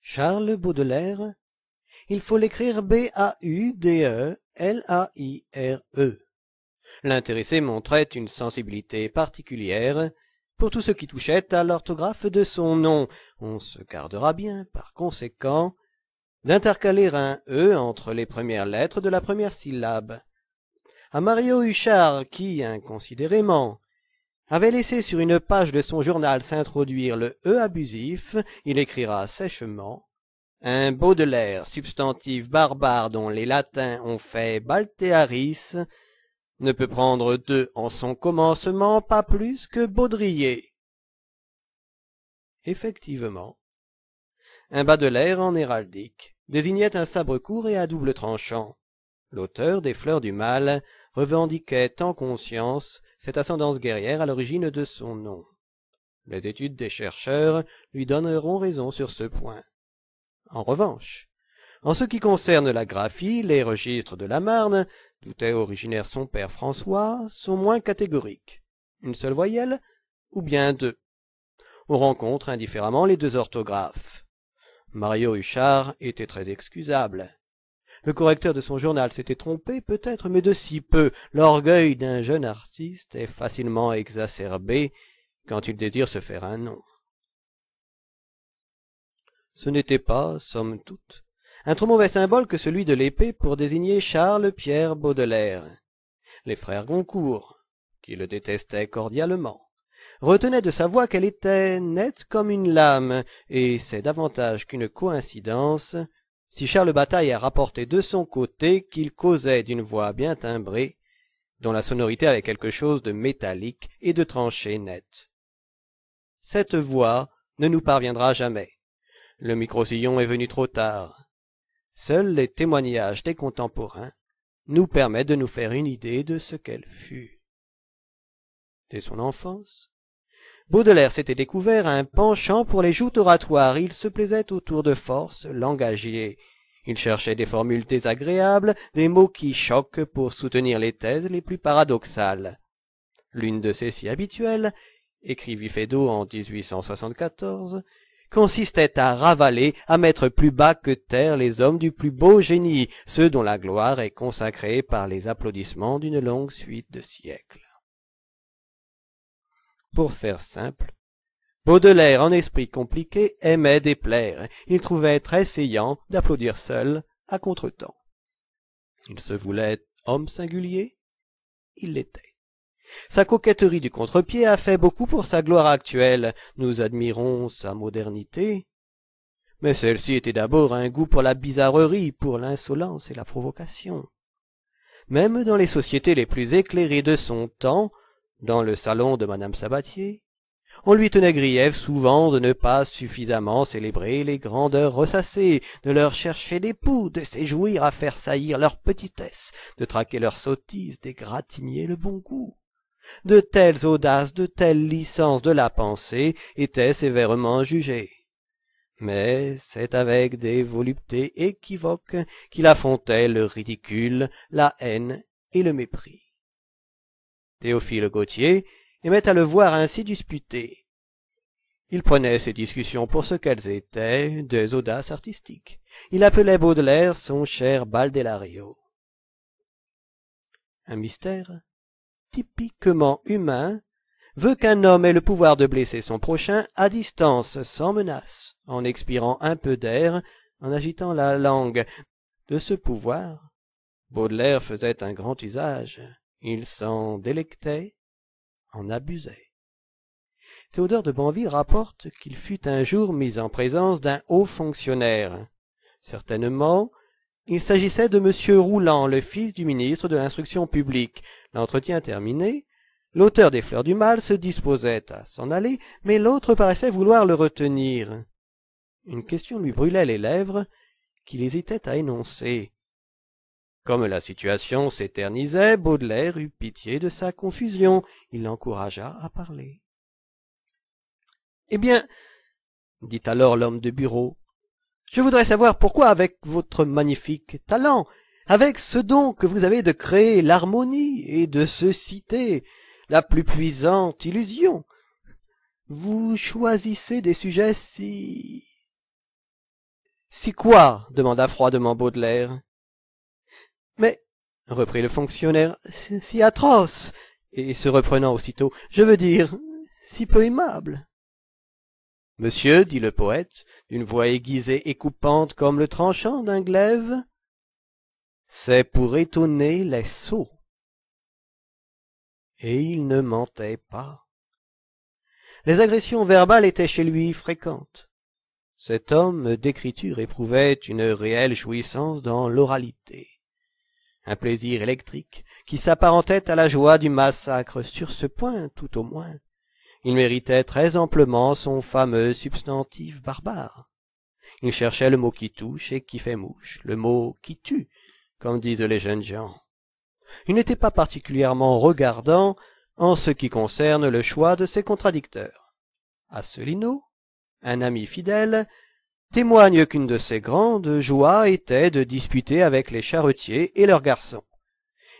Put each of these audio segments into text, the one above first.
Charles Baudelaire, il faut l'écrire B-A-U-D-E-L-A-I-R-E. L'intéressé montrait une sensibilité particulière pour tout ce qui touchait à l'orthographe de son nom. On se gardera bien, par conséquent, d'intercaler un « e » entre les premières lettres de la première syllabe. À Mario Huchard, qui, inconsidérément, avait laissé sur une page de son journal s'introduire le « e » abusif, il écrira sèchement « Un Baudelaire, substantif barbare dont les latins ont fait Baltearis, ne peut prendre deux en son commencement, pas plus que Baudrier. » Effectivement, un Baudelaire en héraldique désignait un sabre court et à double tranchant. L'auteur des Fleurs du Mal revendiquait en conscience cette ascendance guerrière à l'origine de son nom. Les études des chercheurs lui donneront raison sur ce point. En revanche, en ce qui concerne la graphie, les registres de la Marne, d'où est originaire son père François, sont moins catégoriques. Une seule voyelle, ou bien deux. On rencontre indifféremment les deux orthographes. Mario Huchard était très excusable. Le correcteur de son journal s'était trompé peut-être, mais de si peu. L'orgueil d'un jeune artiste est facilement exacerbé quand il désire se faire un nom. Ce n'était pas, somme toute, un trop mauvais symbole que celui de l'épée pour désigner Charles-Pierre Baudelaire. Les frères Goncourt, qui le détestaient cordialement, retenaient de sa voix qu'elle était nette comme une lame, et c'est davantage qu'une coïncidence si Charles Bataille a rapporté de son côté qu'il causait d'une voix bien timbrée, dont la sonorité avait quelque chose de métallique et de tranché net. Cette voix ne nous parviendra jamais. Le micro-sillon est venu trop tard. Seuls les témoignages des contemporains nous permettent de nous faire une idée de ce qu'elle fut. Dès son enfance, Baudelaire s'était découvert un penchant pour les joutes oratoires. Il se plaisait au tour de force langagier. Il cherchait des formules désagréables, des mots qui choquent pour soutenir les thèses les plus paradoxales. L'une de ces si habituelles, écrivit Feydeau en 1874, consistait à ravaler, à mettre plus bas que terre les hommes du plus beau génie, ceux dont la gloire est consacrée par les applaudissements d'une longue suite de siècles. Pour faire simple, Baudelaire, en esprit compliqué, aimait déplaire. Il trouvait très seyant d'applaudir seul, à contretemps. Il se voulait homme singulier, il l'était. Sa coquetterie du contre-pied a fait beaucoup pour sa gloire actuelle. Nous admirons sa modernité, mais celle-ci était d'abord un goût pour la bizarrerie, pour l'insolence et la provocation. Même dans les sociétés les plus éclairées de son temps, dans le salon de Madame Sabatier, on lui tenait grief souvent de ne pas suffisamment célébrer les grandeurs ressassées, de leur chercher des poux, de s'éjouir à faire saillir leur petitesse, de traquer leur sottise, d'égratigner le bon goût. De telles audaces, de telles licences de la pensée étaient sévèrement jugées. Mais c'est avec des voluptés équivoques qu'il affrontait le ridicule, la haine et le mépris. Théophile Gautier aimait à le voir ainsi disputer. Il prenait ces discussions pour ce qu'elles étaient, des audaces artistiques. Il appelait Baudelaire son cher Baldelario. Un mystère typiquement humain veut qu'un homme ait le pouvoir de blesser son prochain à distance, sans menace, en expirant un peu d'air, en agitant la langue. De ce pouvoir, Baudelaire faisait un grand usage. Il s'en délectait, en abusait. Théodore de Banville rapporte qu'il fut un jour mis en présence d'un haut fonctionnaire. Certainement, il s'agissait de M. Rouland, le fils du ministre de l'Instruction publique. L'entretien terminé, l'auteur des Fleurs du Mal se disposait à s'en aller, mais l'autre paraissait vouloir le retenir. Une question lui brûlait les lèvres, qu'il hésitait à énoncer. Comme la situation s'éternisait, Baudelaire eut pitié de sa confusion. Il l'encouragea à parler. « Eh bien, dit alors l'homme de bureau, je voudrais savoir pourquoi, avec votre magnifique talent, avec ce don que vous avez de créer l'harmonie et de susciter la plus puissante illusion, vous choisissez des sujets si Si quoi? Demanda froidement Baudelaire. Mais, reprit le fonctionnaire, si atroce, et se reprenant aussitôt, je veux dire, si peu aimable. Monsieur, dit le poète, d'une voix aiguisée et coupante comme le tranchant d'un glaive, c'est pour étonner les sots. Et il ne mentait pas. Les agressions verbales étaient chez lui fréquentes. Cet homme d'écriture éprouvait une réelle jouissance dans l'oralité, un plaisir électrique qui s'apparentait à la joie du massacre. Sur ce point, tout au moins, il méritait très amplement son fameux substantif barbare. Il cherchait le mot qui touche et qui fait mouche, le mot qui tue, comme disent les jeunes gens. Il n'était pas particulièrement regardant en ce qui concerne le choix de ses contradicteurs. Asselineau, un ami fidèle, témoigne qu'une de ses grandes joies était de disputer avec les charretiers et leurs garçons.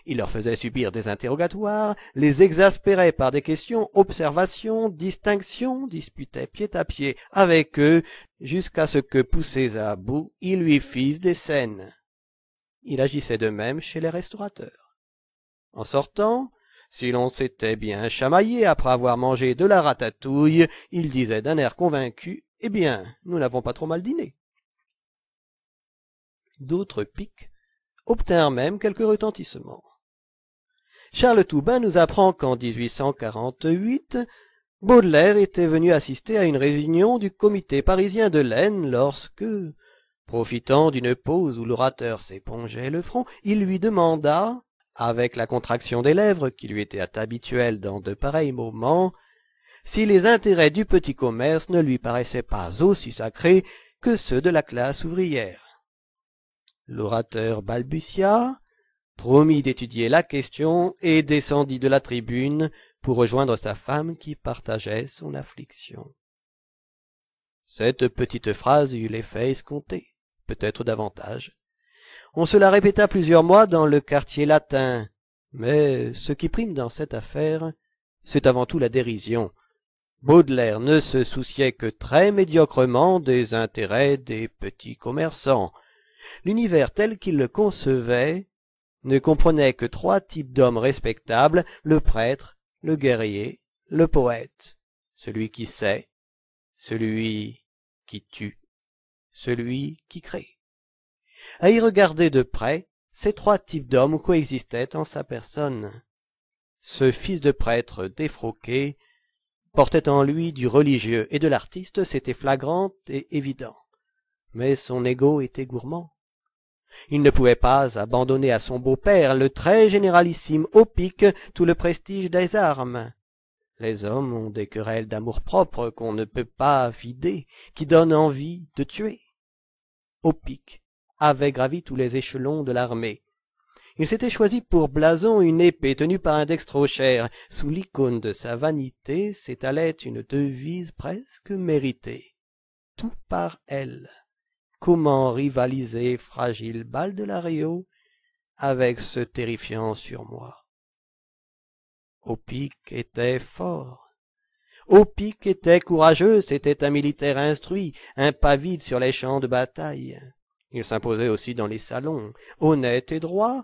Il leur faisait subir des interrogatoires, les exaspérait par des questions, observations, distinctions, disputait pied à pied avec eux, jusqu'à ce que, poussés à bout, ils lui fissent des scènes. Il agissait de même chez les restaurateurs. En sortant, si l'on s'était bien chamaillé après avoir mangé de la ratatouille, il disait d'un air convaincu, « Eh bien, nous n'avons pas trop mal dîné. » D'autres piques obtinrent même quelques retentissements. Charles Toubin nous apprend qu'en 1848, Baudelaire était venu assister à une réunion du comité parisien de l'Aisne lorsque, profitant d'une pause où l'orateur s'épongeait le front, il lui demanda, avec la contraction des lèvres qui lui était habituelle dans de pareils moments, si les intérêts du petit commerce ne lui paraissaient pas aussi sacrés que ceux de la classe ouvrière. L'orateur balbutia, promit d'étudier la question et descendit de la tribune pour rejoindre sa femme qui partageait son affliction. Cette petite phrase eut l'effet escompté, peut-être davantage. On se la répéta plusieurs mois dans le quartier latin, mais ce qui prime dans cette affaire, c'est avant tout la dérision. Baudelaire ne se souciait que très médiocrement des intérêts des petits commerçants. L'univers tel qu'il le concevait ne comprenait que trois types d'hommes respectables, le prêtre, le guerrier, le poète, celui qui sait, celui qui tue, celui qui crée. À y regarder de près, ces trois types d'hommes coexistaient en sa personne. Ce fils de prêtre défroqué portait en lui du religieux et de l'artiste, c'était flagrant et évident. Mais son ego était gourmand. Il ne pouvait pas abandonner à son beau-père, le très généralissime Opic, tout le prestige des armes. Les hommes ont des querelles d'amour-propre qu'on ne peut pas vider, qui donnent envie de tuer. Opic avait gravi tous les échelons de l'armée. Il s'était choisi pour blason une épée tenue par un dextrocher. Sous l'icône de sa vanité s'étalait une devise presque méritée. Tout par elle. Comment rivaliser, fragile balle de la Rio, avec ce terrifiant surmoi? Opic était fort. Opic était courageux, c'était un militaire instruit, impavide sur les champs de bataille. Il s'imposait aussi dans les salons, honnête et droit,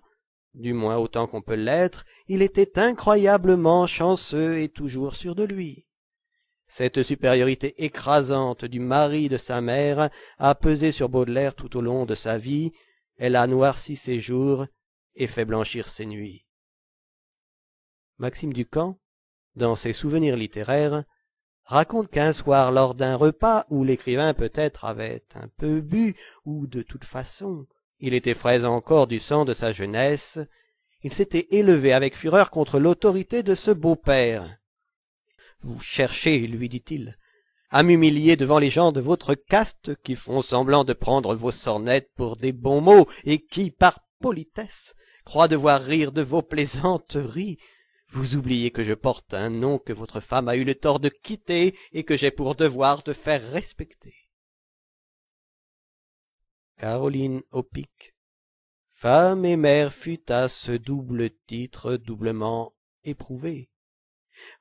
du moins autant qu'on peut l'être, il était incroyablement chanceux et toujours sûr de lui. Cette supériorité écrasante du mari de sa mère a pesé sur Baudelaire tout au long de sa vie, elle a noirci ses jours et fait blanchir ses nuits. Maxime Ducamp, dans ses souvenirs littéraires, raconte qu'un soir lors d'un repas où l'écrivain peut-être avait un peu bu, ou de toute façon, il était frais encore du sang de sa jeunesse, il s'était élevé avec fureur contre l'autorité de ce beau-père. « Vous cherchez, lui dit-il, à m'humilier devant les gens de votre caste qui font semblant de prendre vos sornettes pour des bons mots et qui, par politesse, croient devoir rire de vos plaisanteries. Vous oubliez que je porte un nom que votre femme a eu le tort de quitter et que j'ai pour devoir de faire respecter. » Caroline Opic, femme et mère, fut à ce double titre doublement éprouvée.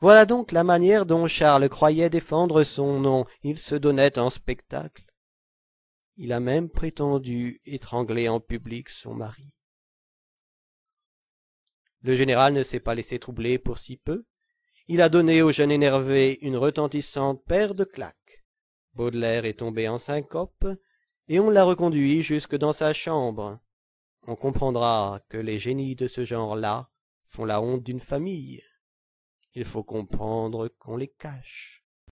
Voilà donc la manière dont Charles croyait défendre son nom. Il se donnait en spectacle. Il a même prétendu étrangler en public son mari. Le général ne s'est pas laissé troubler pour si peu. Il a donné au jeune énervé une retentissante paire de claques. Baudelaire est tombé en syncope, et on l'a reconduit jusque dans sa chambre. On comprendra que les génies de ce genre-là font la honte d'une famille. Il faut comprendre qu'on les cache.